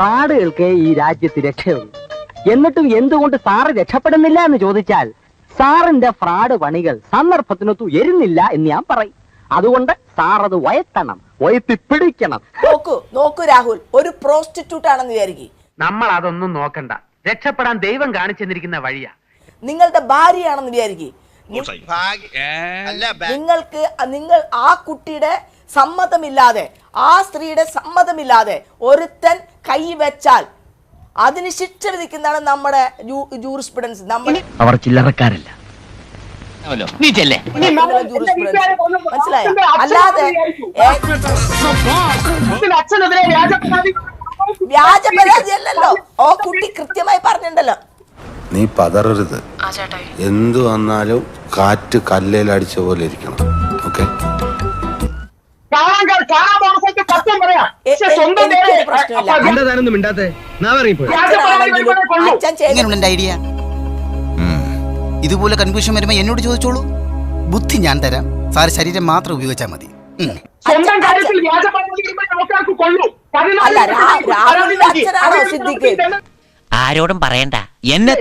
ഫ്രോഡുകൾക്ക് ഈ രാജ്യത്ത് രക്ഷയുള്ളൂ. എന്നിട്ടും എന്തുകൊണ്ട് സാറ് രക്ഷപ്പെടുന്നില്ല എന്ന് ചോദിച്ചാൽ സാറിന്റെ ഫ്രോഡ് പണികൾ സന്ദർഭത്തിനൊത്തു എരുന്നില്ല എന്ന് ഞാൻ പറയും. അതുകൊണ്ട് സാർ അത് വയത്തണം, വയത്തി പിടിക്കണം. നോക്കൂ രാഹുൽ, ഒരു പ്രോസ്റ്റിറ്റ്യൂട്ട് ആണെന്ന് വിചാരിക്കും. നമ്മൾ അതൊന്നും നോക്കണ്ട, രക്ഷപ്പെടാൻ ദൈവം കാണിച്ചെന്നിരിക്കുന്ന വഴിയാ. നിങ്ങളുടെ ഭാര്യയാണെന്ന് വിചാരിക്കും. നിങ്ങൾ ആ കുട്ടിയുടെ സമ്മതമില്ലാതെ, ആ സ്ത്രീയുടെ സമ്മതമില്ലാതെ ഒരുത്തൻ കൈവച്ചാൽ അതിന് ശിക്ഷ വിധിക്കുന്നതാണ് നമ്മുടെ ജൂറിസ്പ്രുഡൻസ്. അവർ ചില്ലറക്കാരല്ല. മനസ്സിലായോ? അല്ലാതെ വ്യാജ പരാതി അല്ലല്ലോ. ഓ കുട്ടി കൃത്യമായി പറഞ്ഞിട്ടുണ്ടല്ലോ. നീ പതറരുത്, എന്തു വന്നാലും കാറ്റ് കല്ലേലടിച്ച പോലെ ഇരിക്കണം. ഓക്കെ, ഐഡിയ ഇതുപോലെ കൺഫ്യൂഷൻ വരുമ്പോ എന്നോട് ചോദിച്ചോളൂ, ബുദ്ധി ഞാൻ തരാം. സാറ് ശരീരം മാത്രം ഉപയോഗിച്ചാൽ മതി. ആരോടും പറയണ്ട. എന്നെ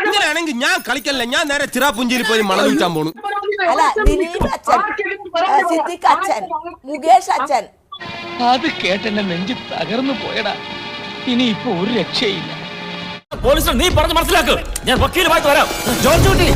ഇങ്ങനെയാണെങ്കിൽ ഞാൻ കളിക്കല്ല, ഞാൻ നേരെ ചിറാപുഞ്ചിയിൽ പോയി മണം വിൽക്കാൻ പോണു. അല്ല, ദിലീപ് അച്ഛൻ, സിദ്ദിഖ് അച്ഛൻ, മുകേഷ് അച്ഛൻ. അത് കേട്ടെന്നെ നെഞ്ച് തകർന്നു പോയടാ. ഇനി ഇപ്പൊ ഒരു രക്ഷയില്ല. പോലീസ് നീ പറഞ്ഞ് മനസ്സിലാക്ക്. ഞാൻ വക്കീലുമായിട്ട് വരാം. ജോർജ് കുട്ടി